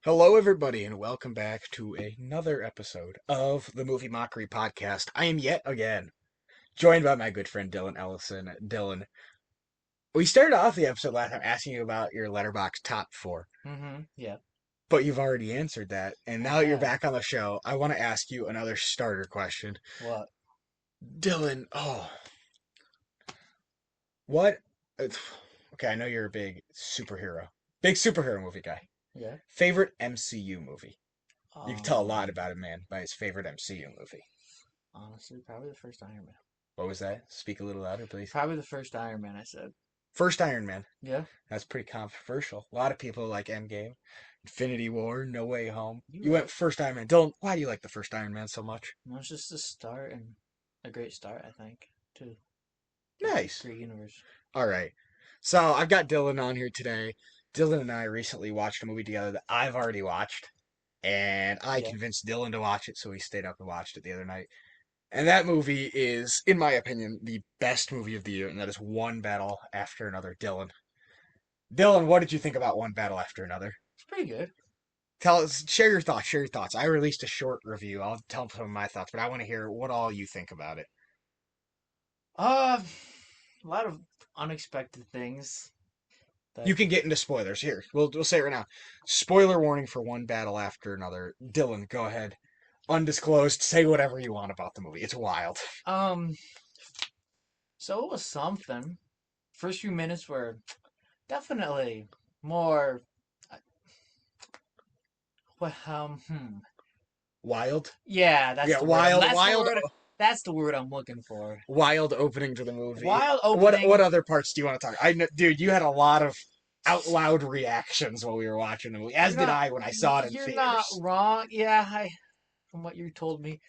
Hello, everybody, and welcome back to another episode of the Movie Mockery podcast. I am yet again joined by my good friend Dylan Ellison. Dylan, we started off the episode last time asking you about your letterbox top four, Yeah, but you've already answered that, and I now that you're have. back on the show, I want to ask you another starter question. What? Dylan, what? Okay, I know you're a big superhero movie guy. Yeah. Favorite MCU movie? You can tell a lot Um, about a man by his favorite MCU movie. Honestly, probably the first Iron Man. What was that? Speak a little louder, please. Probably the first Iron Man, I said. First Iron Man. Yeah. That's pretty controversial. A lot of people like Endgame, Infinity War, No Way Home. You You went right. first Iron Man. Dylan, why do you like the first Iron Man so much? No, it's just a start and a great start, I think, to the Nice. great universe. All right. So I've got Dylan on here today. Dylan and I recently watched a movie together that I've already watched, and I Yeah. convinced Dylan to watch it, so he stayed up and watched it the other night. And that movie is, in my opinion, the best movie of the year, and that is One Battle After Another. Dylan, what did you think about One Battle After Another? It's pretty good. Tell us, share your thoughts. Share your thoughts. I released a short review. I'll tell some of my thoughts, but I want to hear what all you think about it. Uh, a lot of unexpected things that. You can get into spoilers here. We'll say it right now. Spoiler warning for One Battle After Another. Dylan, go ahead. Undisclosed. Say whatever you want about the movie. It's wild. Um, so it was something. First few minutes were definitely more. uh, Well, Wild. Yeah, that's Yeah, the word. wild, That's the wild, word. That's the word I'm looking for. wild opening to the movie. Wild What opening. other parts do you want to talk? Dude, you had a lot of out loud reactions while we were watching the movie, You're as did not. I when I saw it in You're not theaters. wrong. Yeah, from what you told me.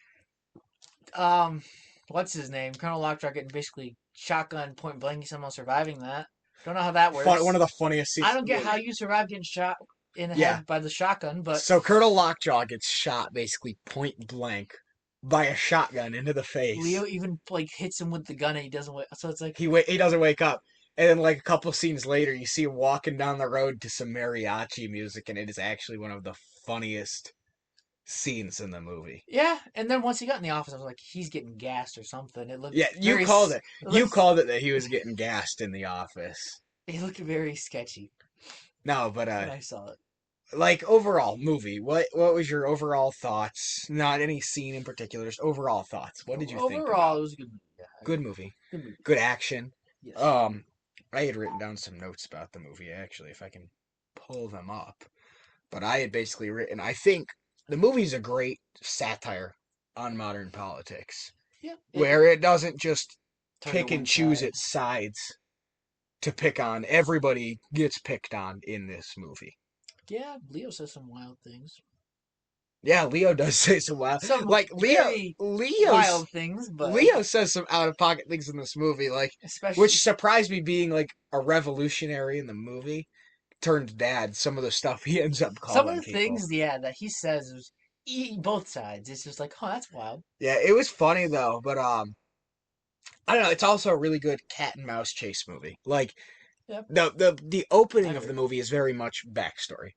Um, what's his name? Colonel Lockjaw getting basically shotgun point blank, somehow surviving that. Don't know how that One works. of the funniest I scenes. don't get how you survive getting shot in the Yeah. head by the shotgun, but So Colonel Lockjaw gets shot basically point blank by a shotgun into the face. Leo even like hits him with the gun and he doesn't. So it's like, He doesn't wake up, and then like a couple scenes later, you see him walking down the road to some mariachi music, and it is actually one of the funniest scenes in the movie. yeah. And then once he got in the office, I was like, he's getting gassed or something. It looked Yeah, you very. called it. It You looked. called it that he was getting gassed in the office. It looked very sketchy No, but when I saw it. like overall movie, what was your overall thoughts? Not any scene in particular, just overall thoughts. What did you think Overall, about? it was a good movie. Yeah, I Good agree. movie, Good movie. good action. Yes. Um, I had written down some notes about the movie actually, if I can pull them up. But I had basically written, I think the movie's a great satire on modern politics, Yeah. It where it doesn't just turned to pick and one choose side. its sides to pick on. Everybody gets picked on in this movie. Yeah, Leo says some wild things. Yeah, Leo does say some wild, Some like very Leo's wild things, but Leo says some out of pocket things in this movie, like especially which surprised me being like a revolutionary in the movie turned dad. Some of the stuff he ends up some of calling the people. things, yeah, that he says is both sides. It's just like, oh, that's wild. Yeah, it was funny though, but I don't know. It's also a really good cat and mouse chase movie. Like Yep, the I opening of agree. the movie is very much backstory.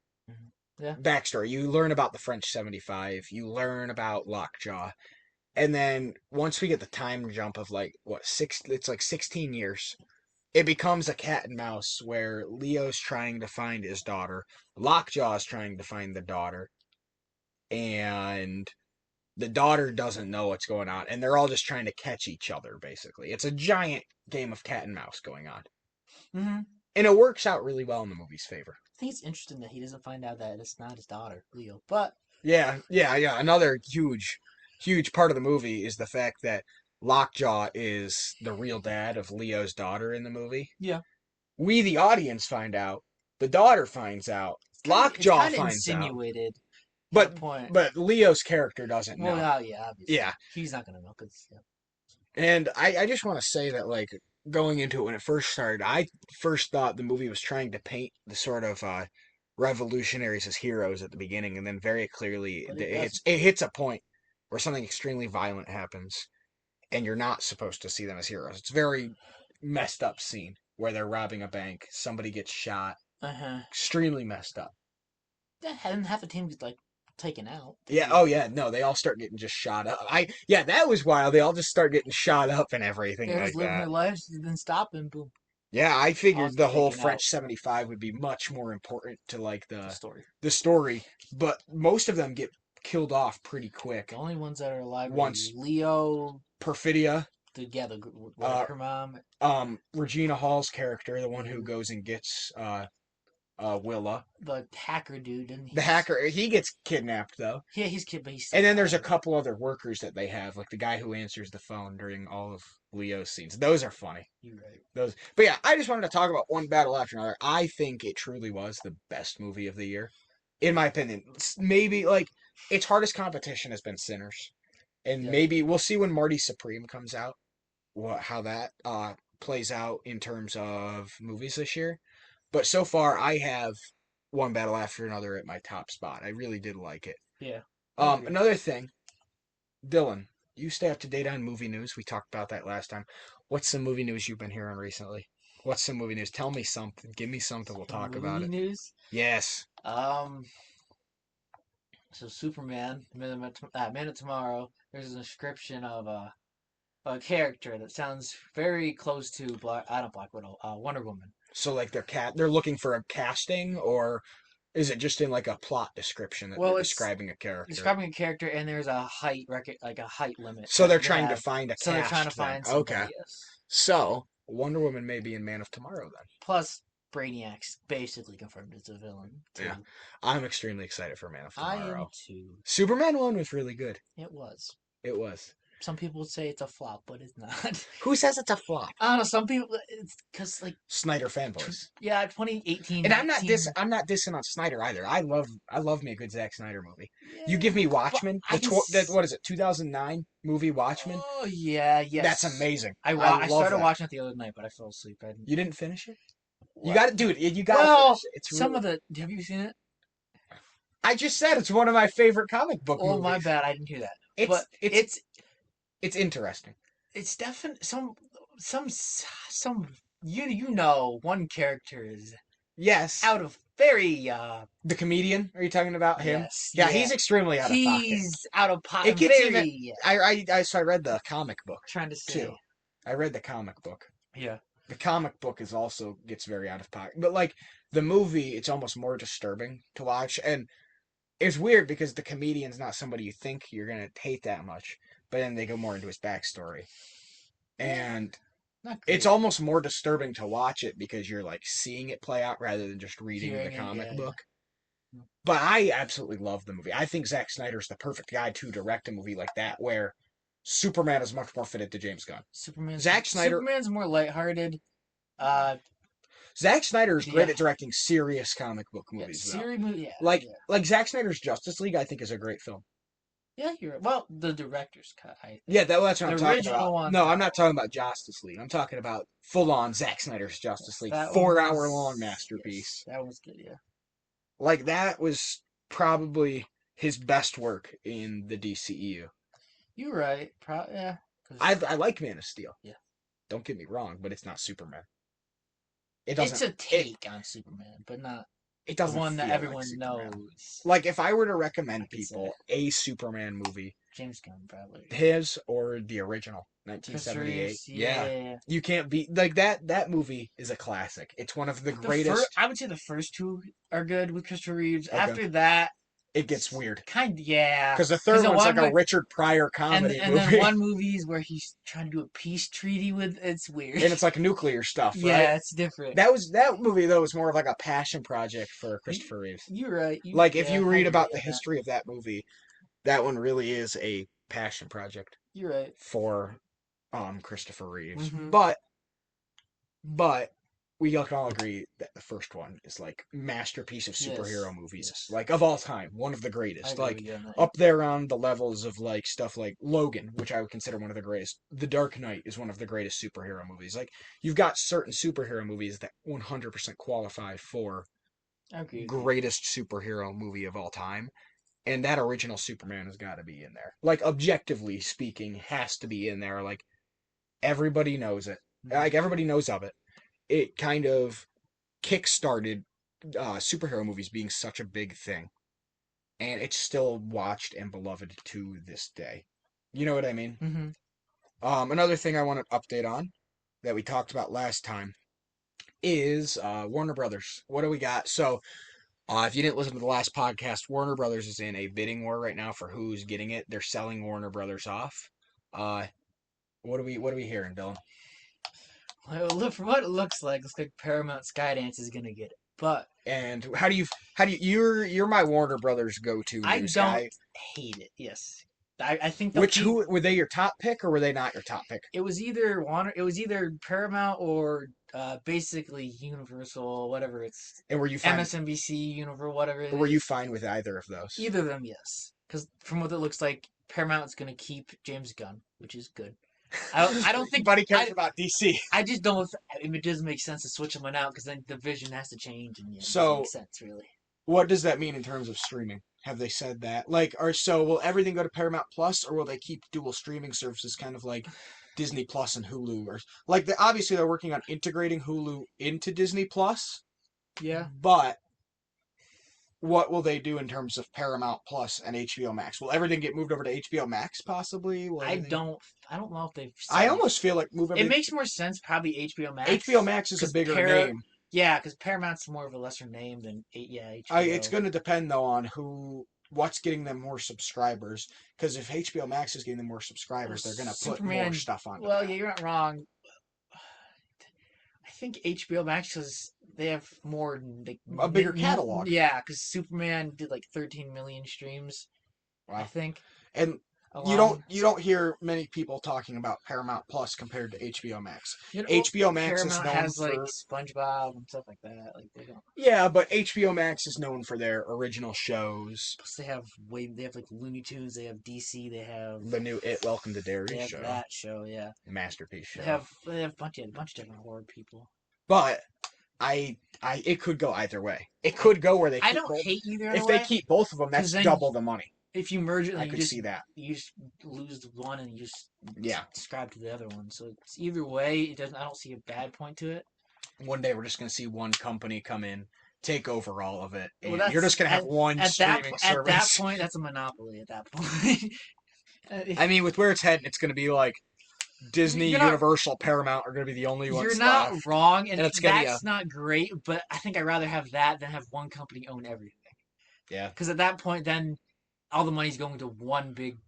Yeah, Backstory. You learn about the French 75. You learn about Lockjaw. And then once we get the time jump of like what six, it's like 16 years. It becomes a cat and mouse where Leo's trying to find his daughter, Lockjaw's trying to find the daughter, and the daughter doesn't know what's going on, and they're all just trying to catch each other. Basically, it's a giant game of cat and mouse going on, mm-hmm. and it works out really well in the movie's favor. I think it's interesting that he doesn't find out that it's not his daughter, Leo. But Yeah. Another huge part of the movie is the fact that Lockjaw is the real dad of Leo's daughter in the movie. yeah, We, the audience, find out. The daughter finds out. it's Lockjaw kind of finds out. insinuated at a But point. but Leo's character doesn't Well, know. yeah, obviously Yeah. he's not gonna know because yeah. And I just want to say that, like, going into it when it first started, I first thought the movie was trying to paint the sort of revolutionaries as heroes at the beginning, and then very clearly But it doesn't. it hits a point where something extremely violent happens, and you're not supposed to see them as heroes. It's a very messed up scene where they're robbing a bank, somebody gets shot, Uh huh. extremely messed up. and half the team gets like taken out Yeah. too. Oh yeah. No, they all start getting just shot up. Yeah, that was wild. They all just start getting shot up and everything They're like just living that. their lives, then stop and boom, Yeah, I all figured get the whole taken out. French 75 would be much more important to like The the story. the story, but most of them get killed off pretty The quick. only ones that are alive are Once Leo, Perfidia, what uh, her mom, Regina Hall's character, the one who the goes and gets Willa, the hacker dude, and the hacker, he gets kidnapped though. yeah, he's kid, but he's still And then there's a alive. couple other workers that they have, like the guy who answers the phone during all of Leo's scenes. Those are funny. You're right. Those, but yeah, I just wanted to talk about one battle after another. I think it truly was the best movie of the year, in my opinion. Maybe like its hardest competition has been Sinners, and Yeah, maybe we'll see when Marty Supreme comes out, what how that plays out in terms of movies this year. But so far, I have one battle after another at my top spot. I really did like it. yeah, I agree. Another thing, Dylan, you stay up to date on movie news. We talked about that last time. What's some movie news you've been hearing recently? What's some movie news? Tell me something. Give me something. We'll talk about Movie it. news. Yes. Um, so Superman, Man of Tomorrow. There's an description of a character that sounds very close to I don't Black Widow, Wonder Woman. So like they're looking for a casting, or is it just in like a plot description that they're Well, it's describing a character? describing a character, and there's a height record, like a height limit So that they're they trying to have. find a So they're trying to cast then. find Okay. somebody. Yes. So Wonder Woman may be in Man of Tomorrow Plus, Brainiac's basically confirmed as a villain then. Yeah. too. I'm extremely excited for Man of I am Tomorrow. too. Superman 1 was really good. It was. It was. Some people would say it's a flop, but it's not. Who says it's a flop? I don't know. Some people, it's because like, Snyder fanboys. yeah, 2018, And 19. I'm not dissing on Snyder either. I love me a good Zack Snyder movie. You Yeah, give me but Watchmen, I can. what is it, 2009 movie Watchmen? Oh yeah, That's yes. amazing. I I love started that. watching it the other night, but I fell asleep. I didn't. You didn't finish it? You What? got to dude, you got to Well, finish it. It's some really of the. Have you seen it? I just said it's one of my favorite comic book Oh my movies. bad, I didn't hear that. It's But it's it's interesting. it's definitely some you know one character is Yes. out of very The comedian, are you talking about him? yes, Yeah, yeah, he's extremely out of pocket. he's out of It pocket, gets even very so I read the comic book trying to too. say I read the comic book. yeah. The comic book is also gets very out of pocket. But like the movie, it's almost more disturbing to watch. And it's weird because the comedian's not somebody you think you're gonna hate that much. But then they go more into his backstory. Yeah, And not it's great. almost more disturbing to watch it because you're like seeing it play out rather than just reading the Hearing it, comic yeah, book. yeah. But I absolutely love the movie. I think Zack Snyder's the perfect guy to direct a movie like that where Superman is much more fitted to James Gunn. Zack Snyder Superman's more lighthearted. Uh, Zack Snyder is great yeah, at directing serious comic book yeah, movies though. Siri movie, yeah, Like yeah, like Zack Snyder's Justice League I think is a great film. yeah. You're right. Well, the director's cut, I think. Yeah, that's what The I'm talking about. original one, No, I'm not talking about Justice League. I'm talking about full on Zack Snyder's Justice yes, League, that one 4 hour long was yes, masterpiece. that was good. Yeah, Like that was probably his best work in the DCEU. you're right. Yeah, I like Man of Steel. yeah. Don't get me wrong, but it's not Superman. It It's doesn't a it take on Superman, but not it the doesn't one that feel like everyone Superman. knows. Like if I were to I recommend could say people a Superman movie, James Gunn probably. his or the original Christopher 1978, Reeves, yeah, yeah. you can't beat like that movie is a classic. It's one of the The first, greatest. I would say the first two are good with Christopher Reeves. Okay, After that, it gets weird kind of yeah, because the because third the one's like one a where Richard Pryor and comedy then movie, one movie is where he's trying to do a peace treaty with. It's weird. and it's like nuclear stuff, right? Yeah, it's different. That movie though was more of like a passion project for You, Christopher Reeves. you're right. Like if Yeah, you I read agree about the on that. history of that movie, that one really is a passion project You're right. for Christopher Reeves. Mm-hmm. But we can all agree that the first one is like masterpiece of Yes. superhero movies, Yes. like of all time, one of the I greatest. agree Like with you on that. up there on the levels of like stuff like Logan, which I would consider one of the greatest. The Dark Knight is one of the greatest superhero movies. Like you've got certain superhero movies that 100% qualify for I agree with you. greatest superhero movie of all time. And that original Superman has got to be in there. Like objectively speaking, has to be in there. Like everybody knows it. Like everybody knows of it. It kind of kick-started superhero movies being such a big thing. and it's still watched and beloved to this day. You know what I mean? Mm-hmm. Another thing I want to update on that we talked about last time is Warner Brothers. What do we got? So, if you didn't listen to the last podcast, Warner Brothers is in a bidding war right now for who's getting it. They're selling Warner Brothers off. Uh, what are we hearing, Dylan? Well, look from what it looks like Paramount Skydance is gonna get it. But And how do you you're my Warner Brothers go-to I news don't guy. hate it. Yes, I think they'll Which keep. who were they your top pick or were they not your top pick? It was either Paramount or basically Universal, whatever it's And were you fine MSNBC, Universal, whatever it were you is. fine with either of those? Either of them, yes. Because from what it looks like, Paramount's gonna keep James Gunn, which is good. I don't think Everybody cares about DC. I just don't. It doesn't make sense to switch them out because then the vision has to change, and yeah, it doesn't So make sense really. what does that mean in terms of streaming? Have they said that? Like, or so will everything go to Paramount Plus, or will they keep dual streaming services, kind of like Disney Plus and Hulu, or like obviously they're working on integrating Hulu into Disney Plus, Yeah, but what will they do in terms of Paramount Plus and HBO Max? Will everything get moved over to HBO Max possibly? Will I everything? don't. I don't know if they've I said. almost feel like move It everything. makes more sense probably HBO Max HBO Max is a because bigger name. Yeah, because Paramount's more of a lesser name than yeah It's HBO. going to depend though on what's getting them more subscribers. Because if HBO Max is getting them more Well, subscribers, they're going to put more Superman. stuff onto Well, that. yeah, you're not wrong. I think HBO Max because they have more like A bigger catalog. yeah, because Superman did like 13 million streams. I Wow. think And alone. you don't hear many people talking about Paramount Plus compared to HBO Max. You know, HBO Max is Paramount known has like for SpongeBob and stuff like that. Like they don't. yeah, but HBO Max is known for their original shows. Plus they have like Looney Tunes. They have DC. The new It Welcome to They Derry have show, that show. Yeah, masterpiece show. they have a bunch of different horror people. But it could go either way. It could go where they I keep don't both. hate either If they way keep both of them, because that's then double the money. if you merge it, I then could see that. you just lose the one and you just Yeah. subscribe to the other one. So it's either way. It doesn't. I don't see a bad point to it. One day we're just gonna see one company come in, take over all of it, Well, and you're just gonna have one streaming at that service. point, that's a monopoly. At that point, I mean, with where it's heading, it's gonna be like Disney, you're not Universal, Paramount are gonna be the only you're ones not left, wrong, and and it's gonna be that's not great. But I think I'd rather have that than have one company own everything. yeah. Because at that point, then all the money's going to one big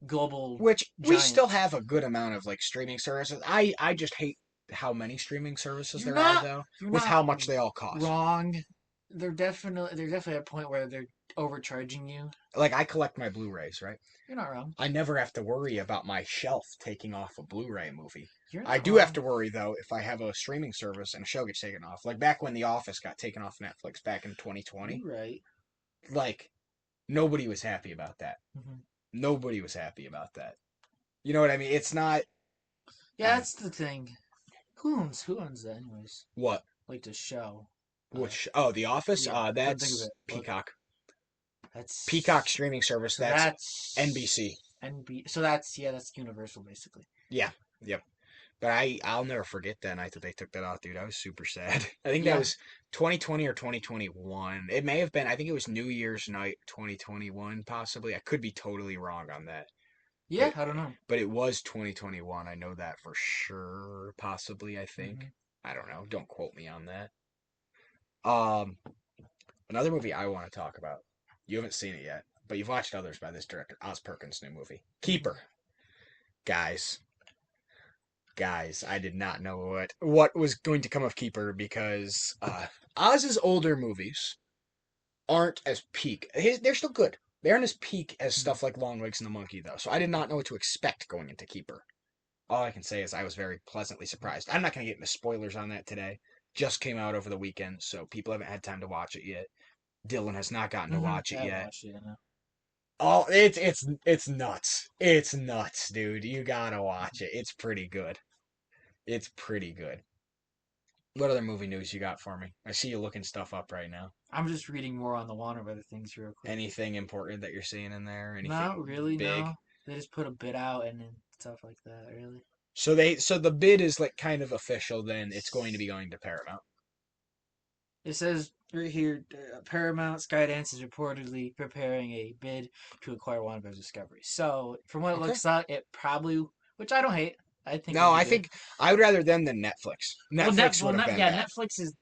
global Which we giant. still have a good amount of like streaming services. I just hate how many streaming services You're there are not though, you're with not how much they all cost. wrong. They're definitely at a point where they're overcharging you. Like I collect my Blu-rays, right? You're not wrong. I never have to worry about my shelf taking off a Blu-ray movie. You're I not do have wrong. to worry though if I have a streaming service and a show gets taken off. Like back when The Office got taken off Netflix back in 2020. You're right. Like nobody was happy about that. Mm-hmm. Nobody was happy about that. You know what I mean? It's not Yeah, that's the thing. Who owns that anyways? what Like the show. which The Office. Yeah, I couldn't think of That's it. Peacock. That's Peacock streaming service. so That's NBC. So that's that's Universal basically. Yeah. Yep. But I'll never forget that night that they took that off, dude. I was super sad. I think Yeah. that was 2020 or 2021. It may have been. I think it was New Year's night 2021, possibly. I could be totally wrong on that. Yeah, I don't know. But it was 2021. I know that for sure. Possibly, I think. Mhm. I don't know. Don't quote me on that. Another movie I want to talk about. You haven't seen it yet, but you've watched others by this director, Oz Perkins' new movie, Keeper. Guys, I did not know what was going to come of Keeper because Oz's older movies aren't as peak. They're still good. They aren't as peak as stuff like Long Legs and the Monkey, though. So I did not know what to expect going into Keeper. All I can say is I was very pleasantly surprised. I'm not going to get into spoilers on that today. Just came out over the weekend, so people haven't had time to watch it yet. Dylan has not gotten to watch it yet. Watched it, I know. Oh, it's nuts. It's nuts, dude. You gotta watch it. It's pretty good. It's pretty good. What other movie news you got for me? I see you looking stuff up right now. I'm just reading more on the Warner Brothers things real quick. Anything important that you're seeing in there? Anything Not really, big? no. They just put a bid out and stuff like that, really. So the bid is like kind of official then. It's going to be going to Paramount. It says right here, Paramount Skydance is reportedly preparing a bid to acquire Warner Bros. Discovery. So, from what it Okay. looks like, it probably, which I don't hate, I think it'll No, be I good. think I would rather them than Netflix. Netflix would have been Yeah, bad. Netflix is,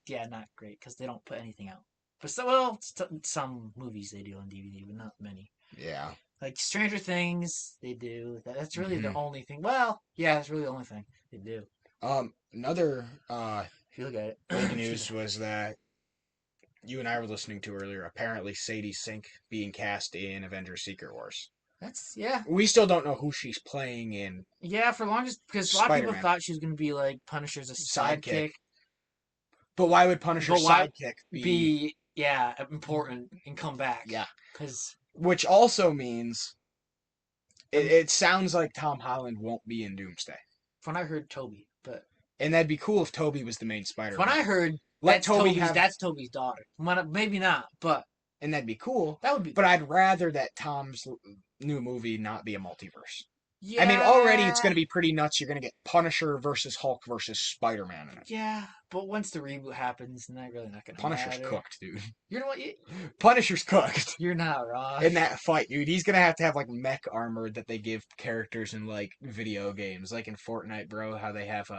yeah, not great because they don't put anything out. But so, well, some movies they do on DVD, but not many. Yeah. Like Stranger Things, they do. That's really the hmm only thing. Well, yeah, that's really the only thing they do. Another If you look at it, big excuse me. news was that you and I were listening to earlier. Apparently, Sadie Sink being cast in Avengers: Secret Wars. That's yeah, We still don't know who she's playing in yeah. For longest, because a lot of people Spider-Man thought she was gonna be like Punisher's a sidekick. sidekick, But why would Punisher's but why sidekick be? be yeah important and come back? Yeah, Because which also means I it, mean, it sounds like Tom Holland won't be in Doomsday, when I heard Toby, but and that'd be cool if Toby was the main when I Spider-Man. heard Let Toby have, That's Toby's daughter. Maybe not, but and that'd be cool. that would be But cool. I'd rather that Tom's new movie not be a multiverse. I mean, already it's Yeah, going to be pretty nuts. You're going to get Punisher versus Hulk versus Spider-Man in it. yeah. But once the reboot happens, then that really not gonna Punisher's matter. cooked, dude. You know what? Punisher's cooked You're not wrong. in that fight, dude. He's gonna have to have like mech armor that they give characters in like video games, like in Fortnite, bro. How they have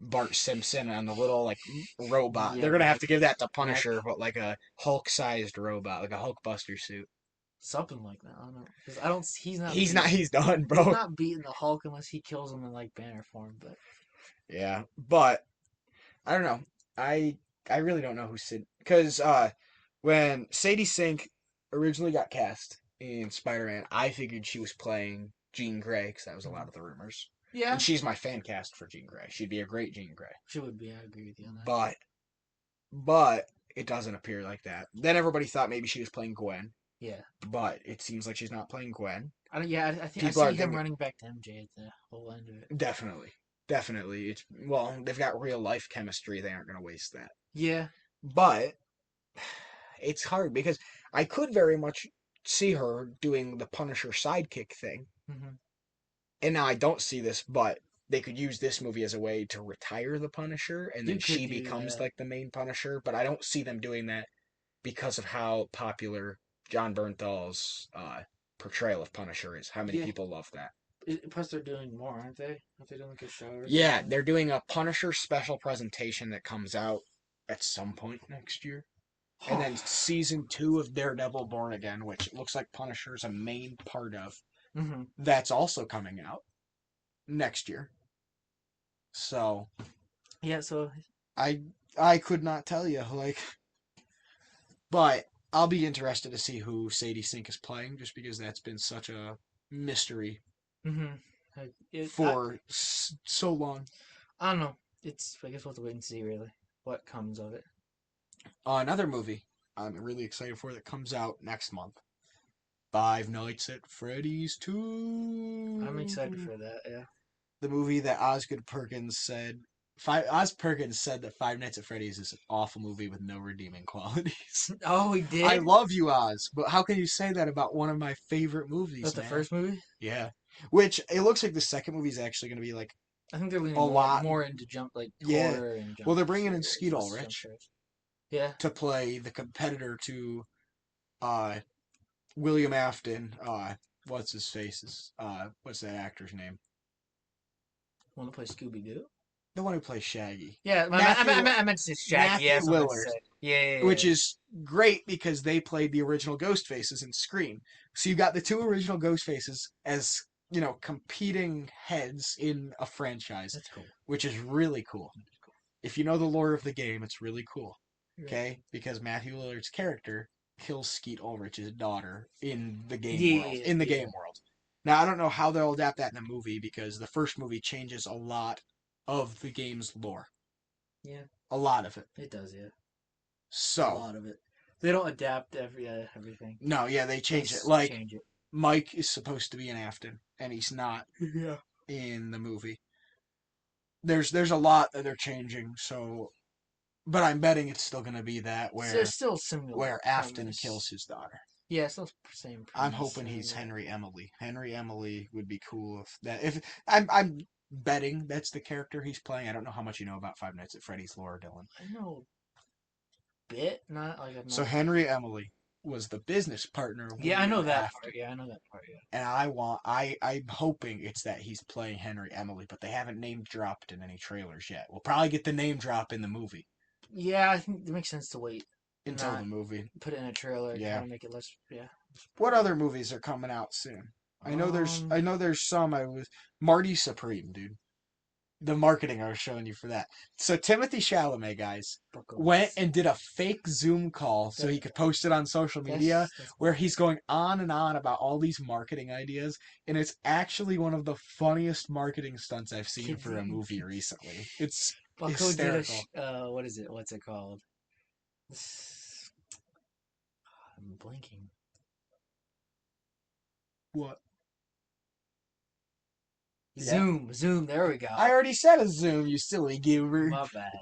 Bart Simpson on the little like robot. Yeah, They're the gonna have mech, to give that to mech, Punisher, but like a Hulk-sized robot, like a Hulkbuster suit. something like that. I don't know because I don't. He's not He's not. beating. He's done, He's bro. not beating the Hulk unless he kills him in like banner form. But Yeah, but I don't know. I I really don't know who Sid because when Sadie Sink originally got cast in Spider-Man, I figured she was playing Jean Grey because that was a lot of the rumors, and yeah, she's my fan cast for Jean Grey. She'd be a great Jean Grey, she would be. I agree with you on that. but but it doesn't appear like that. Then everybody thought maybe she was playing Gwen, Yeah, but it seems like she's not playing Gwen. I don't. Yeah, I think I People are see him thinking running back to MJ at the whole end of it. definitely, definitely. It's well, they've got real life chemistry. They aren't going to waste that. Yeah, But it's hard because I could very much see her doing the Punisher sidekick thing. hmm And now I don't see this, but they could use this movie as a way to retire the Punisher and you then could she do becomes that. like the main Punisher, but I don't see them doing that because of how popular John Bernthal's portrayal of Punisher is. How many Yeah. people love that? Plus, they're doing more, aren't they? Aren't they doing like a show or Yeah, something? they're doing a Punisher special presentation that comes out at some point next year. And then season 2 of Daredevil Born Again, which looks like Punisher's a main part of, hmm that's also coming out next year. So Yeah. So I I could not tell you like, but I'll be interested to see who Sadie Sink is playing, just because that's been such a mystery hmm it, for so long. I don't know. It's I guess we'll have to wait and see really what comes of it. Another movie I'm really excited for that comes out next month. Five Nights at Freddy's I'm excited 2. for that. Yeah. The movie that Osgood Perkins said. Oz Perkins said that Five Nights at Freddy's is an awful movie with no redeeming qualities. Oh, we I did. love you, Oz, but how can you say that about one of my favorite movies, That's the man? first movie. Yeah. Which it looks like the second movie is actually going to be like I think they're a leaning lot. more into jump like Yeah. horror and Well, jump they're bringing in scares, Skeet less jump Ulrich scares. Yeah. to play the competitor to uh, William Afton. What's his face? What's that actor's name? Want to play Scooby Doo? The one who plays Shaggy. Yeah, Matthew I meant to say Shaggy. Yeah, Matthew that's what I meant to Lillard, say. Yeah, yeah, which yeah. is great because they played the original Ghost Faces in Scream. So you got the two original Ghost Faces as, competing heads in a franchise, That's cool. which is really cool. If you know the lore of the game, it's really cool. You're right. Okay? Because Matthew Lillard's character kills Skeet Ulrich's daughter in the game world. Yeah, In the yeah, game world. Now, I don't know how they'll adapt that in the movie because the first movie changes a lot of the game's lore. yeah. A lot of it. It does, yeah. A So, lot of it. They don't adapt everything. no, yeah, they They change it. Like, change it. Mike is supposed to be an Afton, and he's not Yeah. in the movie. There's a lot that they're changing, so but I'm betting it's still gonna be that So where it's still similar Afton kills premise. his daughter. Yeah, it's still same I'm premise. hoping he's Yeah. Henry Emily. Henry Emily would be cool if I'm betting that's the character he's playing. I don't know how much you know about Five Nights at Freddy's lore, Dylan. I know bit, not like I've So not. Henry Emily was the business partner Yeah, I we know are that after. part. Yeah, I know that part. Yeah. And I'm hoping it's that he's playing Henry Emily, but they haven't name dropped in any trailers yet. We'll probably get the name drop in the movie. Yeah, I think it makes sense to wait and Until the not movie. put it in a trailer, Yeah. kind of make it less. Yeah. What other movies are coming out soon? Um, I know there's some I was Marty Supreme, dude. The marketing I was showing you for that. So Timothy Chalamet, guys, went Buckles. and did a fake Zoom call so That, he could post it on social media that's where funny. he's going on and on about all these marketing ideas, and it's actually one of the funniest marketing stunts I've seen Kids, for a movie recently. It's Bucko did a. hysterical. What is it? What's it called? This- I'm blinking. What? Yeah. Zoom. There we go. I already said a Zoom, you silly goober. My bad.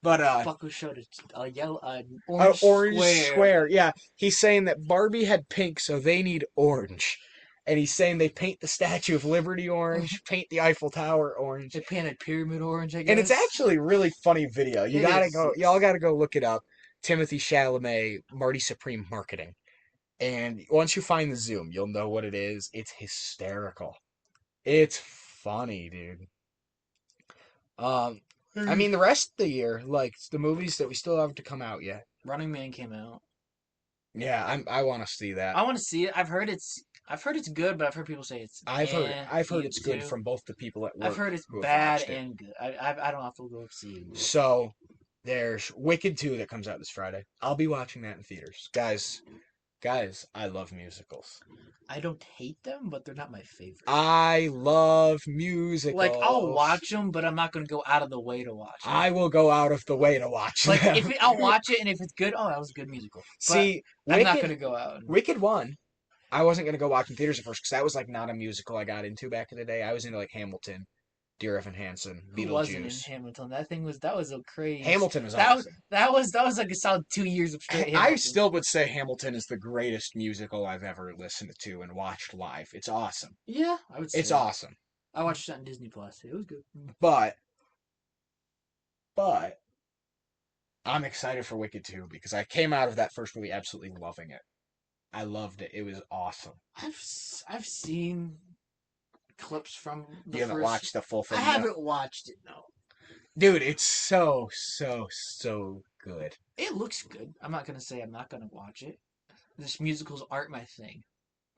But Bucko showed a yellow, an orange orange square. square. Yeah, he's saying that Barbie had pink, so they need orange. And he's saying they paint the Statue of Liberty orange, paint the Eiffel Tower orange. They painted pyramid orange, I And it's guess. actually a really funny video. You It gotta is. go, y'all Yes. gotta go look it up. Timothy Chalamet, Marty Supreme marketing. And once you find the Zoom, you'll know what it is. It's hysterical. It's funny, dude. Um, I mean, the rest of the year, like the movies that we still have to come out yet. Running Man came out. Yeah, I want to see that. I want to see it. I've heard it's good, but I've heard people say it's I've heard you it's good too. from both the people at I've work heard it's who have bad watched it. and good. I don't have to go see it. So there's Wicked 2 that comes out this Friday. I'll be watching that in theaters. Guys, I love musicals. I don't hate them, but they're not my favorite. I love Like I'll musicals. watch them, but I'm not gonna go out of the way to watch them. I will go out of the way to watch Like them. I'll watch it, and if it's good, oh, that was a good musical. But See, I'm not gonna go out. Wicked 1, I wasn't going to go watch in theaters at first because that was like not a musical I got into back in the day. I was into like Hamilton, Dear Evan Hansen, Who wasn't in Beetlejuice. Hamilton? That was a crazy. Hamilton was That was awesome. that was like a solid 2 years of straight I Hamilton. still would say Hamilton is the greatest musical I've ever listened to and watched live. It's awesome. Yeah, I would say It's awesome. I watched that on Disney Plus. It was good. But but I'm excited for Wicked 2 because I came out of that first movie absolutely loving it. I loved it. It was awesome. I've seen clips from the You haven't first. watched the full I thing yet? haven't watched it. No, Dude, it's so good. it looks good. I'm not gonna say I'm not gonna watch it. This musicals aren't my thing.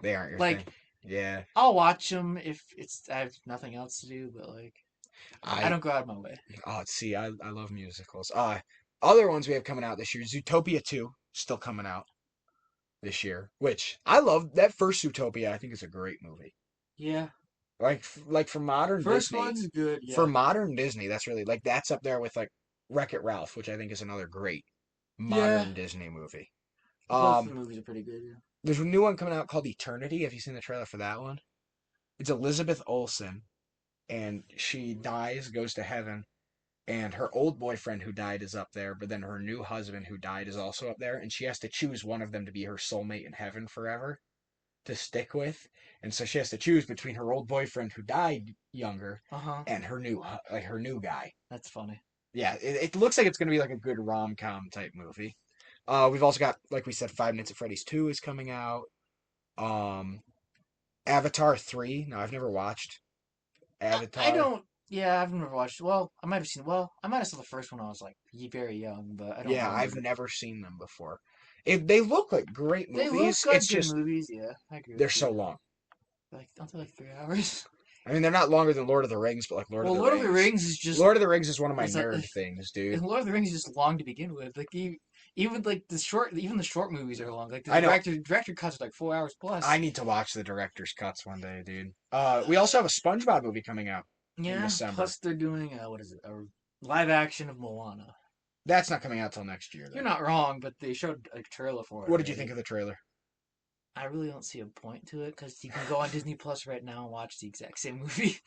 They aren't your Like thing. Yeah. I'll watch them if I have nothing else to do. But like I I don't go out of my way. see, I love musicals. Other ones we have coming out this year, Zootopia 2, still coming out this year, which I love. That first Zootopia I think is a great movie. Yeah, Like for modern first Disney, one's good. for Yeah, modern Disney, that's really like that's up there with like Wreck-It Ralph, which I think is another great yeah. modern Disney movie. Both the Um, movies are pretty good. Yeah. there's a new one coming out called Eternity. Have you seen the trailer for that one? It's Elizabeth Olsen, and she dies, goes to heaven, and her old boyfriend who died is up there, but then her new husband who died is also up there, and she has to choose one of them to be her soulmate in heaven forever to stick with. And so she has to choose between her old boyfriend who died younger Uh-huh. and her new guy. That's funny. Yeah, it looks like it's going to be like a good rom-com type movie. We've also got, like we said, Five Nights at Freddy's 2 is coming out. Um, Avatar 3. No, I've never watched I Avatar. don't. Yeah, I've never watched. Well, I might have seen. Well, I might have saw the first one when I was like very young, but I don't Yeah, I've remember. never seen them before. They look like great They look movies. like It's good just movies. Yeah, I agree they're with so you. long. Like, don't they like 3 hours? I mean, they're not longer than Lord of the Rings, but like Lord of Well, the Lord of the Rings. Rings is just. Lord of the Rings is one of my It's like nerd things, dude. Lord of the Rings is just long to begin with. Like even like even the short movies are long. Like the I know. director cuts are like 4 hours plus. I need to watch the director's cuts one day, dude. We also have a SpongeBob movie coming out in Yeah. December. Plus they're doing what is it? A live action of Moana. That's not coming out till next year, though. You're not wrong, but they showed a trailer for it. What did you think of the trailer? I really don't see a point to it because you can go on Disney Plus right now and watch the exact same movie.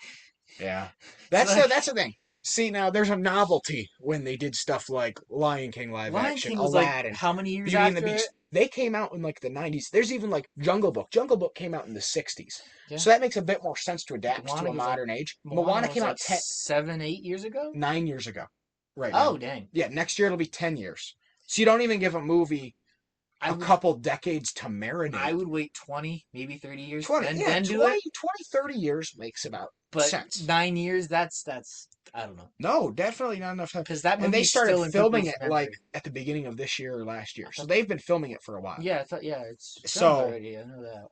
Yeah, So, that's the thing. See, now there's a novelty when they did stuff like Lion King live Lion action, King was like Aladdin, how many years Beauty and the after Beast. it? They came out in like the 90s. There's even like Jungle Book. Jungle Book came out in the 60s. Yeah. So that makes a bit more sense to adapt to Moana a was like modern age. Moana came was out like 7, 8 years ago. 9 years ago. Right Oh now. dang! Yeah, next year it'll be 10 years. So you don't even give a movie I a would couple decades to I marinate. would wait 20, maybe 30 years, 20, then yeah, do it. 30 years makes about But sense. 9 years, that's I don't know, No, definitely not enough time. because that And they movie's started still in filming people's it like memory. at the beginning of this year or last I year. So thought, they've been filming it for a while. yeah, I thought, yeah, it's filmed So already. I know that.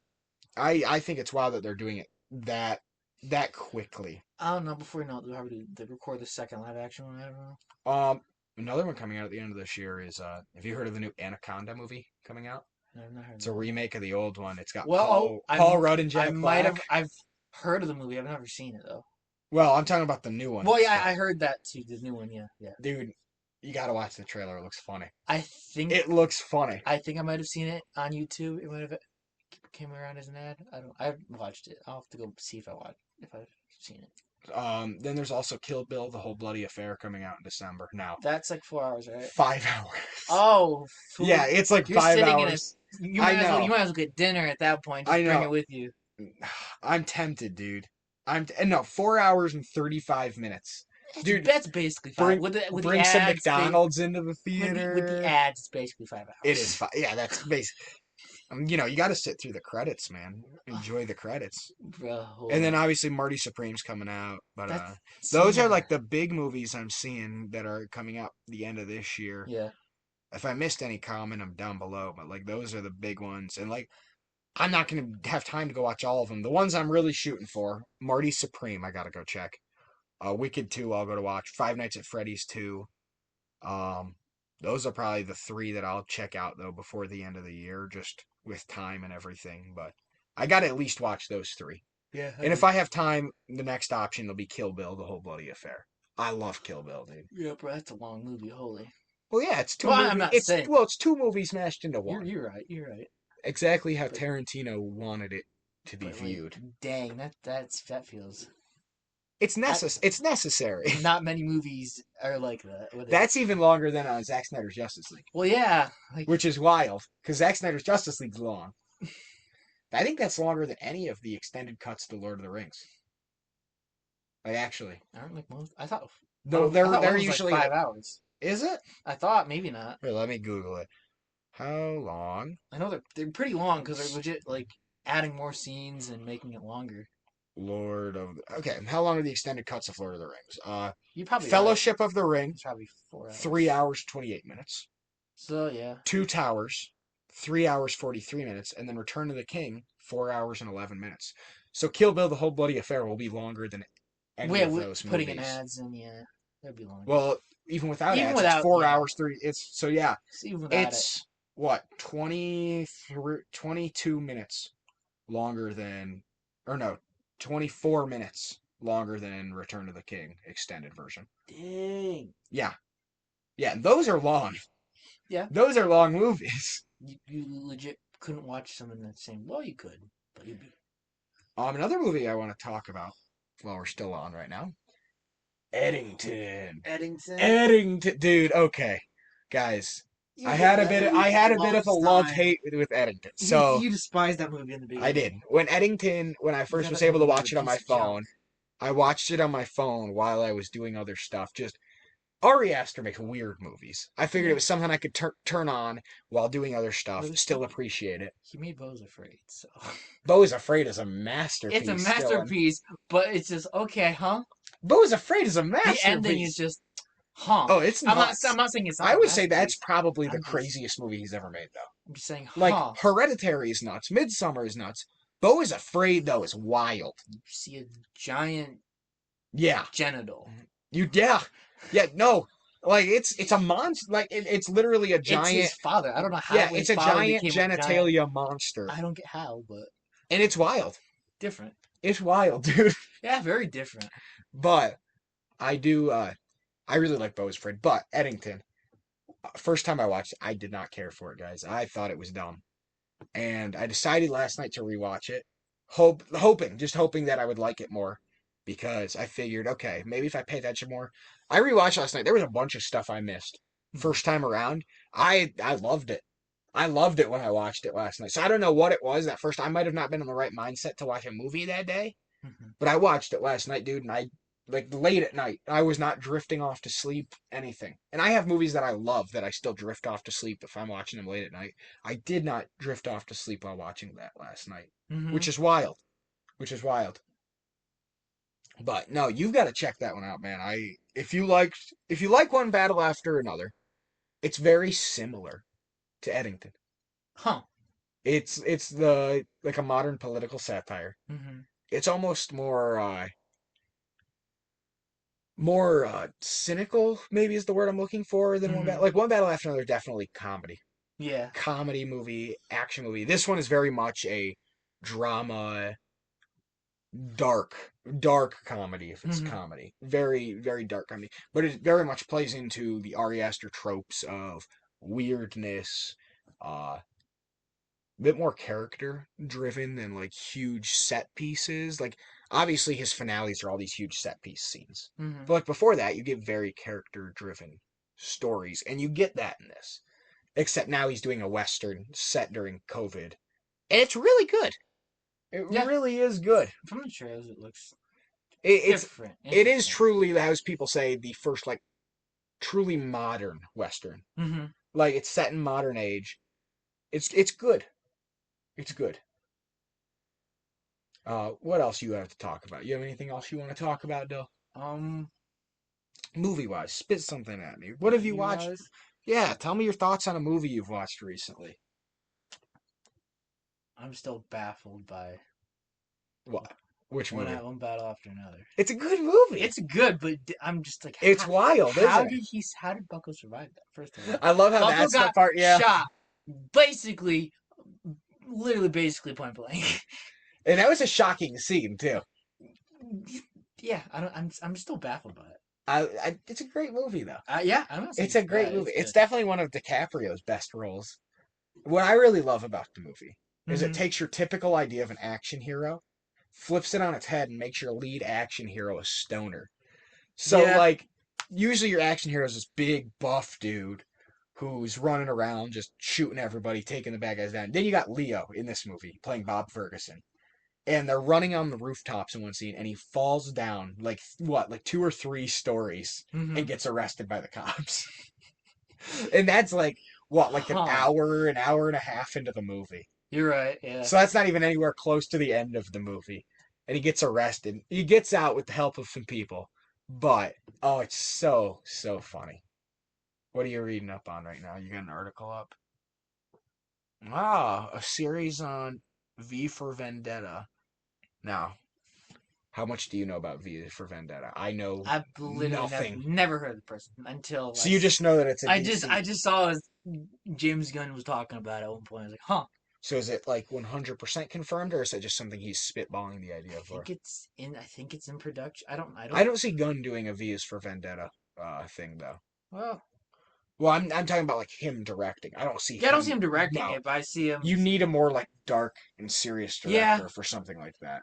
I think it's wild that they're doing it that quickly. I don't know. Before you know it, they'll probably they record the second live action one. I don't know. Um, Another one coming out at the end of this year is have you heard of the new Anaconda movie coming out? I've not heard It's of a that. remake of the old one. It's got Well, oh, Paul Rudd and I Jack might Black. have I've heard of the movie. I've never seen it though. Well, I'm talking about the new one. Well, yeah, So, I heard that too. The new one, yeah, yeah. dude, you gotta watch the trailer. It looks funny. I think It looks funny. I think I might have seen it on YouTube. It might have came around as an ad. I don't. I haven't watched it. I'll have to go see if I've seen it. Then there's also Kill Bill, the whole bloody affair coming out in December. Now, That's like 4 hours, right? 5 hours. Oh, Yeah, it's like you're five sitting in a. hours. You I might as well. know. You might as well get dinner at that point. I Just bring know. it with you. I'm tempted, dude. And no, 4 hours and 35 minutes, dude. That's basically five. Bring With the bring some ads, McDonald's into the with the theater. ads, it's basically 5 hours. It is fine. Yeah, that's basic. You got to sit through the credits, man. Enjoy the credits. Bro, And then obviously Marty Supreme's coming out, but that's those seeing are like the big movies I'm seeing that are coming out the end of this year. yeah. If I missed any, comment them down below. But like those are the big ones, and like I'm not gonna have time to go watch all of them. The ones I'm really shooting for: Marty Supreme, I gotta go check. Wicked 2, I'll go to watch. Five Nights at Freddy's 2. Um, those are probably the three that I'll check out though before the end of the year, just with time and everything. But I gotta at least watch those three. Yeah. And if I have time, the next option will be Kill Bill, the whole bloody affair. I love Kill Bill, dude. Yeah, bro, that's a long movie. Holy. Well, yeah, it's two Well, movies. I'm not saying. It's two movies mashed into You're one. you're right. You're right. Exactly how But, Tarantino wanted it to be viewed. Dang, that feels. It's necessary. Not many movies are like that. That's even longer than Zack Snyder's Justice League, Well, yeah. which is wild because Zack Snyder's Justice League's long. I think that's longer than any of the extended cuts to Lord of the Rings. Like actually, aren't like most. I thought. no, I thought one they're was usually like 5 hours. Is it? I thought maybe not. Here, let me Google it. How long? I know they're pretty long because they're legit like adding more scenes and making it longer. Okay, how long are the extended cuts of Lord of the Rings? You probably Fellowship of the Ring, It's probably 4 hours. 3 hours 28 minutes. So yeah. Two Towers, 3 hours 43 minutes, and then Return of the King, 4 hours and 11 minutes. So Kill Bill: The Whole Bloody Affair will be longer than any of those putting movies. in ads in, yeah, that'd be longer. Well, even without Even ads, without, it's 4 hours yeah. 3. It's so yeah, Even without it's what 22 minutes longer than, or no, 24 minutes longer than Return of the King extended version. Dang. Yeah, yeah, those are long. Yeah. Those are long movies. You legit couldn't watch some in the same. Well, you could, but you'd be. Another movie I want to talk about while we're still on right now. Eddington. Eddington. Dude, okay. Guys, I had a bit of a love-hate with Eddington. So you despised that movie in the beginning. I did. When I first was able to watch it on my phone, I watched it on my phone while I was doing other stuff. Just Ari Aster makes weird movies. I figured it was something I could turn on while doing other stuff, still appreciate it. He made Beau's Afraid, so. Beau's Afraid is a masterpiece. It's a masterpiece, but it's just okay, huh? Beau's Afraid is a masterpiece. The ending is just, huh? Oh, it's nuts. I'm not saying it's not. I would say that's probably the craziest movie he's ever made, though. I'm just saying, huh? Like Hereditary is nuts. Midsummer is nuts. Beau is Afraid though is wild. You see a giant, yeah, genital. No, like it's a monster. Like it's literally a giant. It's his father. I don't know how. Yeah, it's a giant genitalia monster. I don't get how, but and it's wild. Different. It's wild, dude. Yeah, very different. But I do. I really like Beau's Afraid. But Eddington, first time I watched it, I did not care for it, guys. I thought it was dumb. And I decided last night to rewatch it, hoping that I would like it more, because I figured, okay, maybe if I pay attention more. I rewatched last night. There was a bunch of stuff I missed first time around. I loved it. I loved it when I watched it last night. So I don't know what it was that first. I might have not been in the right mindset to watch a movie that day, but I watched it last night, dude, and like late at night. I was not drifting off to sleep, anything. And I have movies that I love that I still drift off to sleep if I'm watching them late at night. I did not drift off to sleep while watching that last night, Mm-hmm. which is wild. Which is wild. But no, you've got to check that one out, man. I if you like One Battle After Another, it's very similar to Eddington. Huh. It's the like a modern political satire. Mm-hmm. It's almost more cynical, maybe is the word I'm looking for than One Mm-hmm. Battle. Like One Battle After Another, definitely comedy, Yeah. comedy movie, action movie. This one is very much a drama, dark comedy. If it's Mm-hmm. comedy, very very dark comedy, but it very much plays into the Ari Aster tropes of weirdness, a bit more character driven than like huge set pieces. Like obviously his finales are all these huge set piece scenes. Mm-hmm. But like before that, you get very character driven stories, and you get that in this. Except now he's doing a western set during COVID, and it's really good. It Yeah. really is good. From the trailers, it looks It, it's different, it is interesting. truly, as people say, the first like truly modern western. Mm-hmm. Like it's set in modern age. It's good. It's good. What else you have to talk about? You have anything else you want to talk about, Dill? Um, Movie wise, spit something at me. What have you movie watched? wise, Yeah, tell me your thoughts on a movie you've watched recently. I'm still baffled by What? Which movie? one battle after another. It's a good movie. It's good, but I'm just like, It's wild, isn't it? how did Bucko survive that? First of all, I love how Bucko that's the got part. Yeah, shot, basically, literally, basically point blank. and that was a shocking scene too. Yeah, I don't. I'm still baffled by it. It's a great movie though. Yeah, I'm not saying It's it's a great bad. movie. It's It's good. definitely one of DiCaprio's best roles. What I really love about the movie is it Mm-hmm. takes your typical idea of an action hero, flips it on its head, and makes your lead action hero a stoner. So, Yeah. like, usually your action hero is this big, buff dude who's running around just shooting everybody, taking the bad guys down. Then you got Leo in this movie playing Bob Ferguson. And they're running on the rooftops in one scene, and he falls down, like, what, like 2 or 3 stories Mm-hmm. and gets arrested by the cops. And that's like, what, like Huh. an hour and a half into the movie. You're right. Yeah. So that's not even anywhere close to the end of the movie. And he gets arrested. He gets out with the help of some people. But, oh, it's so, so funny. What are you reading up on right now? You got an article up? Ah, a series on V for Vendetta. Now, how much do you know about V for Vendetta? I know I've literally nothing. never heard of the person until So you just know that it's a I DC. just saw James Gunn was talking about it at one point. I was like, huh. So is it like 100% confirmed, or is it just something he's spitballing the idea for? I think it's in production. I I don't. don't see Gunn doing a V is for Vendetta thing though. Well, Well, I'm talking about like him directing. I don't see yeah, I don't see him. him directing No, it, but I see him. you need a more like dark and serious Yeah, director for something like that.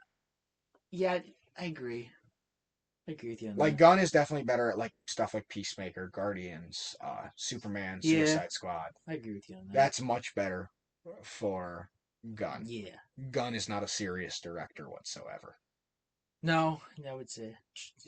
yeah, I agree. I agree with you on Like that. Gunn is definitely better at like stuff like Peacemaker, Guardians, Superman, Yeah, Suicide Squad. I agree with you on that. That's much better for Gunn. Yeah. Gunn is not a serious director whatsoever. No, I would say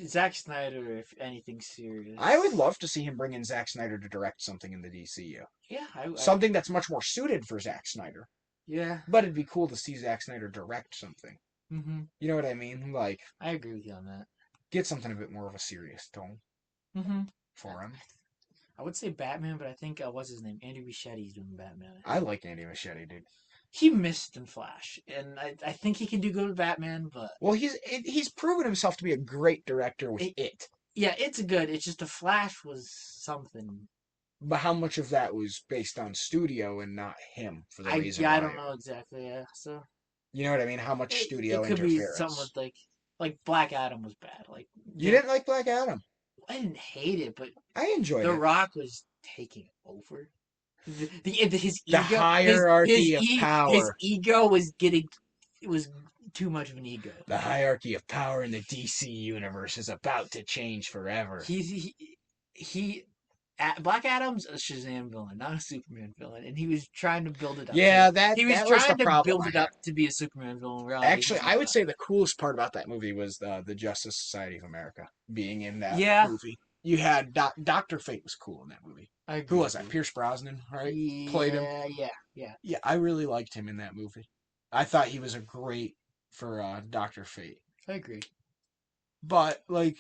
Zack Snyder, if anything serious. I would love to see him bring in Zack Snyder to direct something in the DCU. Yeah, Something that's much more suited for Zack Snyder. yeah. But it'd be cool to see Zack Snyder direct something. Mm-hmm. You know what I mean? Like, I agree with you on that. get something a bit more of a serious tone Mm-hmm. for him. I would say Batman, but I think what's his name? Andy Muschietti's doing Batman. I I think like Andy Machete, dude. he missed in Flash, and I think he can do good with Batman, but Well, he's proven himself to be a great director with it, it. yeah, it's good. It's just the Flash was something. But how much of that was based on studio and not him for the reason I why? don't know exactly. Yeah, so You know what I mean? How much it studio could be something interference? with like Black Adam was bad. Like You didn't like Black Adam. I didn't hate it, but I enjoyed The it. Rock was taking over. His The ego hierarchy of his power. ego was getting it was too much of an ego. The hierarchy of power in the DC universe is about to change forever. He Black Adam's a Shazam villain, not a Superman villain, and he was trying to build it up to Yeah, it. that He was that was the trying to problem build I it had. up to be a Superman villain. In reality, Actually, he's I would not. say the coolest part about that movie was the Justice Society of America being in that Yeah, movie. You had Doctor Fate was cool in that movie. I Who agree was with that? you. Pierce Brosnan, right? Played him. Yeah. Yeah, I really liked him in that movie. I thought he was a great for Doctor Fate. I agree. But like,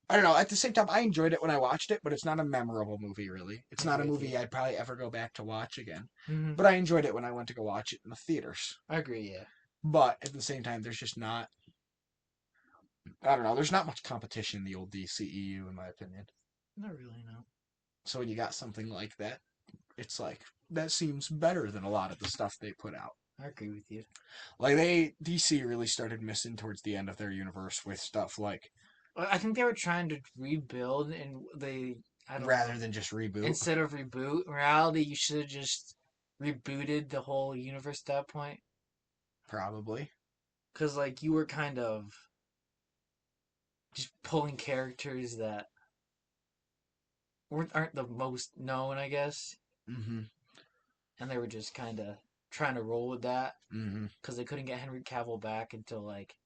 I don't know. At the same time, I enjoyed it when I watched it, but it's not a memorable movie. Really, it's I not a agree with you. movie I'd probably ever go back to watch again. Hmm. But I enjoyed it when I went to go watch it in the theaters. I agree. Yeah. But at the same time, there's just not. I don't know. There's not much competition in the old DCEU, in my opinion. Not really. No. So when you got something like that, it's like that seems better than a lot of the stuff they put out. I agree with you. Like DC really started missing towards the end of their universe with stuff like I think they were trying to rebuild, and they. I don't know. rather than just reboot. Instead of reboot, in reality, you should have just rebooted the whole universe at that point. Probably. Because, like, you were kind of just pulling characters that aren't the most known, I guess. Mm-hmm. And they were just kind of trying to roll with that. Mm-hmm. Because they couldn't get Henry Cavill back until, like,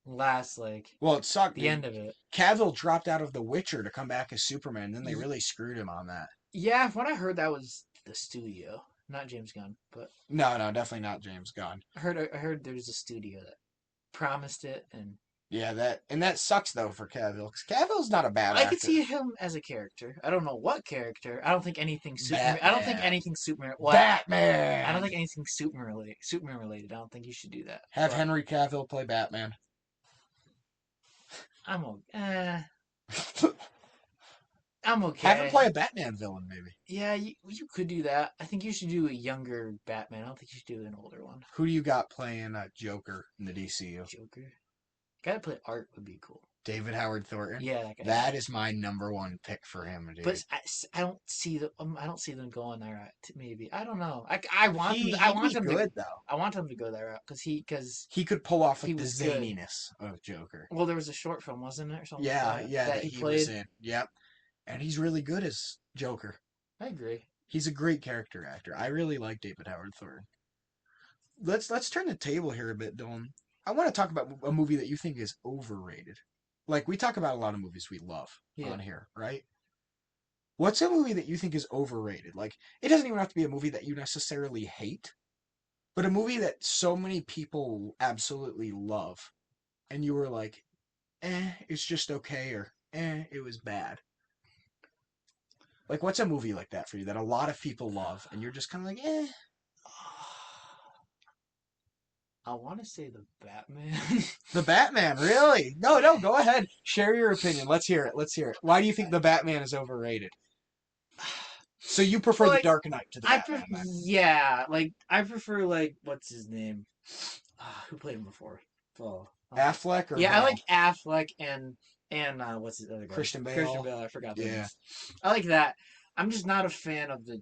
last, like, Well, it sucked. the end of it. Cavill dropped out of The Witcher to come back as Superman, and then they really screwed him on that. Yeah, when I heard that was the studio, not James Gunn, but No, definitely not James Gunn. I heard there was a studio that promised it, and Yeah, that sucks though for Cavill because Cavill's not a bad I actor. could see him as a character. I don't know what character. I don't think anything Superman. Batman. I don't think anything Superman. Well, Batman. I don't think anything Superman related. Superman related. I don't think you should do that. Have But Henry Cavill play Batman. I'm okay. I'm okay. Have him play a Batman villain, maybe. Yeah, you could do that. I think you should do a younger Batman. I don't think you should do an older one. Who do you got playing Joker in the DCU? Joker. Guy to play Art would be cool. David Howard Thornton. Yeah, that guy. That is my number one pick for him, dude. But I don't see I don't see them going that route. Maybe I don't know. I want them. I want him good though. I want them to go that route because he could pull off he like, the was good. zaniness of Joker. Well, there was a short film, wasn't there? Or something Yeah, like yeah, that he played. was in. Yep, and he's really good as Joker. I agree. He's a great character actor. I really like David Howard Thornton. Let's turn the table here a bit, Dylan. I want to talk about a movie that you think is overrated. Like we talk about a lot of movies we love on here, right? What's a movie that you think is overrated? Like it doesn't even have to be a movie that you necessarily hate, but a movie that so many people absolutely love, and you were like, it's just okay, or it was bad. Like, what's a movie like that for you that a lot of people love, and you're just kind of like, I want to say the Batman. The Batman, really? No, go ahead. Share your opinion. Let's hear it. Why do you think the Batman is overrated? So you prefer the Dark Knight to the Batman? Yeah, like I prefer like what's his name? Who played him before? Oh, Affleck or yeah, Bale? I like Affleck and what's his other guy? Christian Bale. Christian Bale. I forgot the names. I like that. I'm just not a fan of the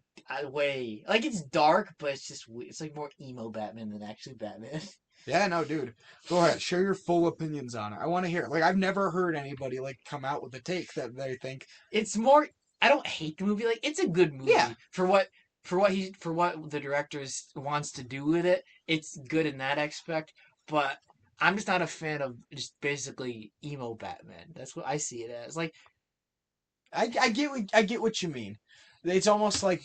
way. Like it's dark, but it's like more emo Batman than actually Batman. Yeah, no, dude. Go ahead. Share your full opinions on it. I want to hear it. Like I've never heard anybody like come out with a take that they think it's more. I don't hate the movie. Like it's a good movie. Yeah. For what the director wants to do with it. It's good in that aspect, but I'm just not a fan of just basically emo Batman. That's what I see it as. Like I get what you mean. It's almost like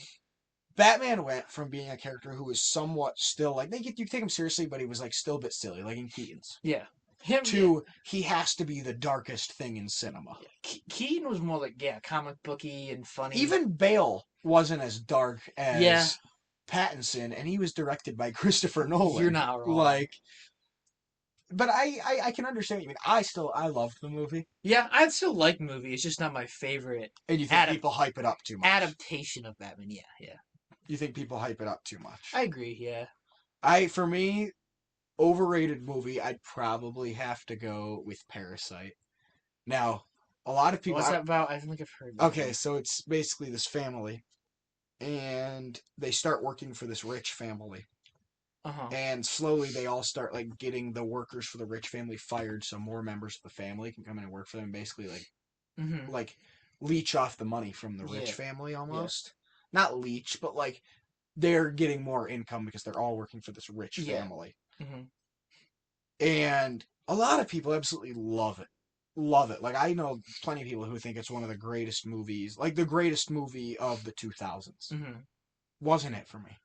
Batman went from being a character who was somewhat still like you take him seriously, but he was like still a bit silly, like in Keaton's. Yeah. He has to be the darkest thing in cinema. Yeah. Keaton was more like comic booky and funny. Even Bale wasn't as dark as Pattinson, and he was directed by Christopher Nolan. You're not wrong. Like, but I can understand what you mean. I loved the movie. Yeah, I still like the movie. It's just not my favorite. And you think people hype it up too much? Adaptation of Batman. Yeah. You think people hype it up too much? I agree. Yeah. For me, overrated movie, I'd probably have to go with Parasite. Now, a lot of people. What's that about? I don't think I've heard. Okay, so it's basically this family, and they start working for this rich family. And slowly they all start like getting the workers for the rich family fired, so more members of the family can come in and work for them. Basically, like leech off the money from the rich Yeah. family Yeah. almost. Not leech, but like they're getting more income because they're all working for this rich Yeah. family. Hmm. And a lot of people absolutely love it. Love it. Like I know plenty of people who think it's one of the greatest movies, like the greatest movie of the 2000s. Hmm. Wasn't it for me?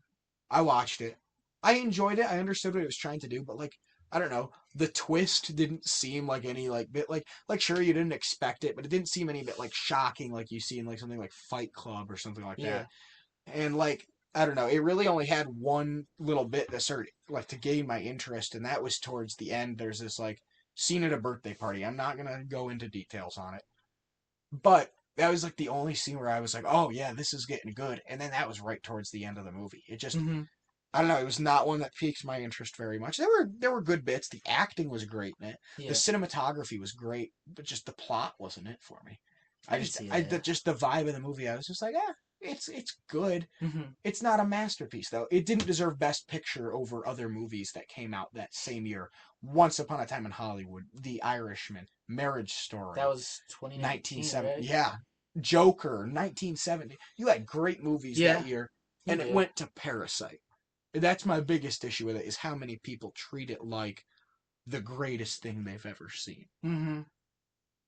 I watched it. I enjoyed it. I understood what it was trying to do, but like I don't know, the twist didn't seem like any like bit like sure you didn't expect it, but it didn't seem any bit like shocking like you see in like something like Fight Club or something like Yeah. that. And like I don't know, it really only had one little bit that started like to gain my interest, and that was towards the end. There's this like scene at a birthday party. I'm not gonna go into details on it, but that was like the only scene where I was like, oh yeah, this is getting good. And then that was right towards the end of the movie. It just Hmm. I don't know. It was not one that piqued my interest very much. There were good bits. The acting was great in it. The Yeah. cinematography was great, but just the plot wasn't it for me. I can see that. Just the vibe of the movie. I was just like, it's good. Yeah. Hmm. It's not a masterpiece though. It didn't deserve Best Picture over other movies that came out that same year. Once Upon a Time in Hollywood, The Irishman, Marriage That Story, was 2019, 1970. right? Yeah, Joker, 1970. You had great movies that Yeah. year, You and it did. went to Parasite. That's my biggest issue with it is how many people treat it like the greatest thing they've ever seen. Hmm.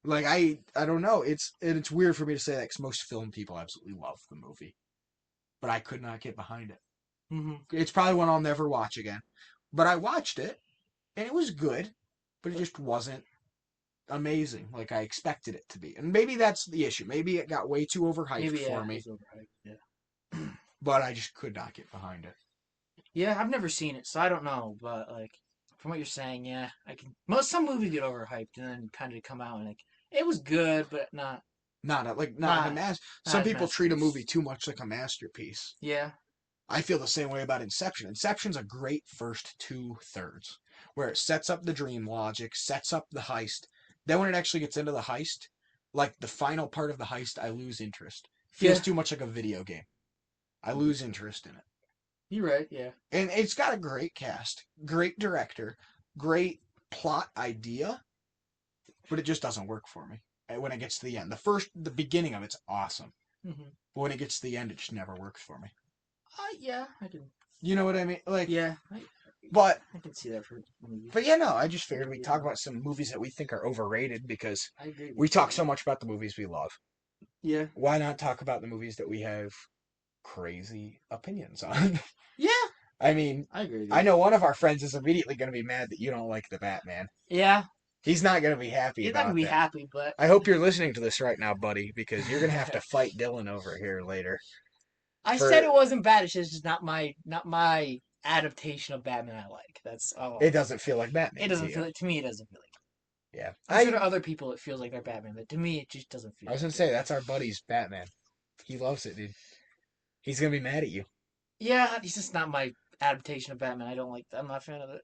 Like I don't know. It's weird for me to say that because most film people absolutely love the movie, but I could not get behind it. Hmm. It's probably one I'll never watch again. But I watched it and it was good, but it just wasn't amazing like I expected it to be. And maybe that's the issue. Maybe it got way too overhyped Maybe, yeah, for it me, was overhyped. Yeah. but I just could not get behind it. Yeah, I've never seen it, so I don't know. But like, from what you're saying, yeah, I can. Some movies get overhyped and then kind of come out and like it was good, but Not a not mass. not Some as people treat a movie masterpiece. too much like a masterpiece. Yeah. I feel the same way about Inception. Inception's a great first two thirds, where it sets up the dream logic, sets up the heist. Then when it actually gets into the heist, like the final part of the heist, I lose interest. Feels Yeah. too much like a video game. I lose interest in it. You're right. Yeah. And it's got a great cast, great director, great plot idea, but it just doesn't work for me when it gets to the end. The beginning of it's awesome, Hmm. but when it gets to the end, it just never works for me. Yeah, I can. You know what I mean? Like, Yeah, but I can see that for movies. But yeah, no, I just figured we'd Yeah, talk about some movies that we think are overrated because I agree we with talk you. so much about the movies we love. Yeah. Why not talk about the movies that we have crazy opinions on? Yeah, I mean, I agree with I you. know one of our friends is immediately going to be mad that you don't like the Batman. Yeah, He's not going to be happy he's not gonna about be that. happy, but I hope you're listening to this right now, buddy, because you're going to have to fight Dylan over here later. I said For it wasn't bad. It's just not my adaptation of Batman I like. That's all. it doesn't feel like It Batman to doesn't you. feel like to me. It doesn't feel like. Yeah, I'm sure to other people it feels like they're Batman, but to me it just doesn't feel I was like going to it. say that's our buddy's Batman. He loves it, dude. He's going to be mad at you. Yeah, it's just not my adaptation of Batman. I don't like. I'm not a fan of it.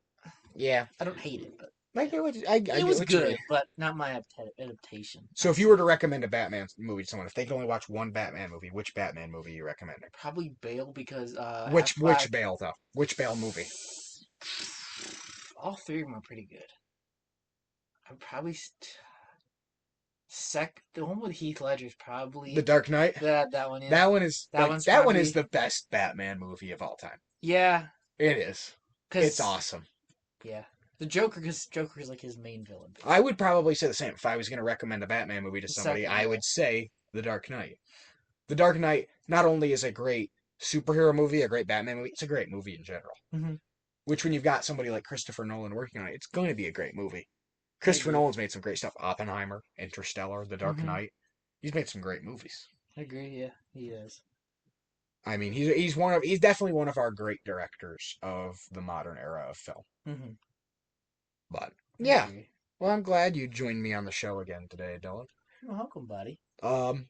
Yeah, I don't hate it, but I yeah, get what I it get was what you mean. good, but not my adaptation. So I'd if you were to say recommend a Batman movie to someone, if they could only watch one Batman movie, which Batman movie are you recommending? probably Bale because Which Bale though? Which Bale movie? all three of them are pretty good. I'm probably the one with Heath Ledger is The probably Dark Knight. that one. Yeah, that one's That one is probably the best Batman movie of all time. yeah. It is. It's Because awesome. yeah, the Joker because Joker is like his main villain I basically. would probably say the same if I was going to recommend a Batman movie to The somebody. second, I yeah. would say The Dark Knight. The Dark Knight not only is a great superhero movie, a great Batman movie, it's a great movie in general. Hmm. Which when you've got somebody like Christopher Nolan working on it, it's going to be a great movie. I Christopher agree. Nolan's made some great stuff. Oppenheimer, Interstellar, The Dark Hmm. Knight. He's made some great movies. I agree. Yeah, he is. I mean, he's definitely one of our great directors of the modern era of film. Hmm. But I yeah, agree. well, I'm glad you joined me on the show again today, Dylan. You're welcome, buddy. Um,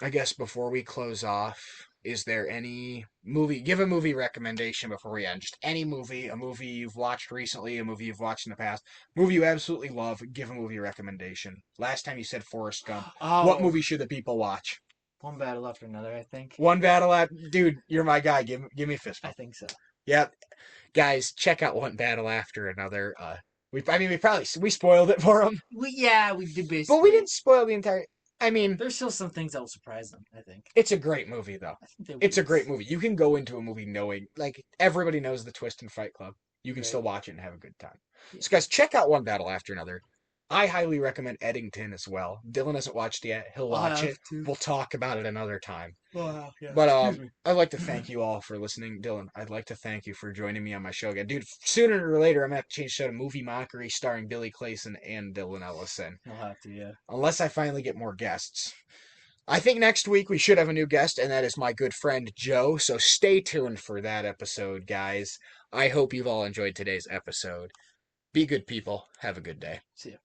I guess before we close off, is there any movie? Give a movie recommendation before we end. Just any movie, a movie you've watched recently, a movie you've watched in the past, movie you absolutely love. Give a movie recommendation. Last time you said Forrest Gump. What Oh, movie should the people watch? one battle after another. I think. One battle at dude, you're my guy. Give me a fist I bump. think so. Yeah, guys, check out One Battle After Another. We spoiled it for them, We did but we basically. didn't spoil the entire. I mean, There's still some things that will surprise them. I think. it's a great movie though. I think they It's a will. great movie. You can go into a movie knowing, like, everybody knows the twist in Fight Club. You can still Right. watch it and have a good time. Yeah. So, guys, check out One Battle After Another. I highly recommend Eddington as well. Dylan hasn't watched it yet. He'll I'll watch have it. to. We'll talk about it another time. Oh yeah. But Excuse me. I'd like to thank you all for listening, Dylan. I'd like to thank you for joining me on my show again, dude. Sooner or later, I'm gonna have to change the show to Movie Mockery, starring Billy Clayson and Dylan Ellison, I'll have to. Yeah. unless I finally get more guests. I think next week we should have a new guest, and that is my good friend Joe. So stay tuned for that episode, guys. I hope you've all enjoyed today's episode. Be good, people. Have a good day. See ya.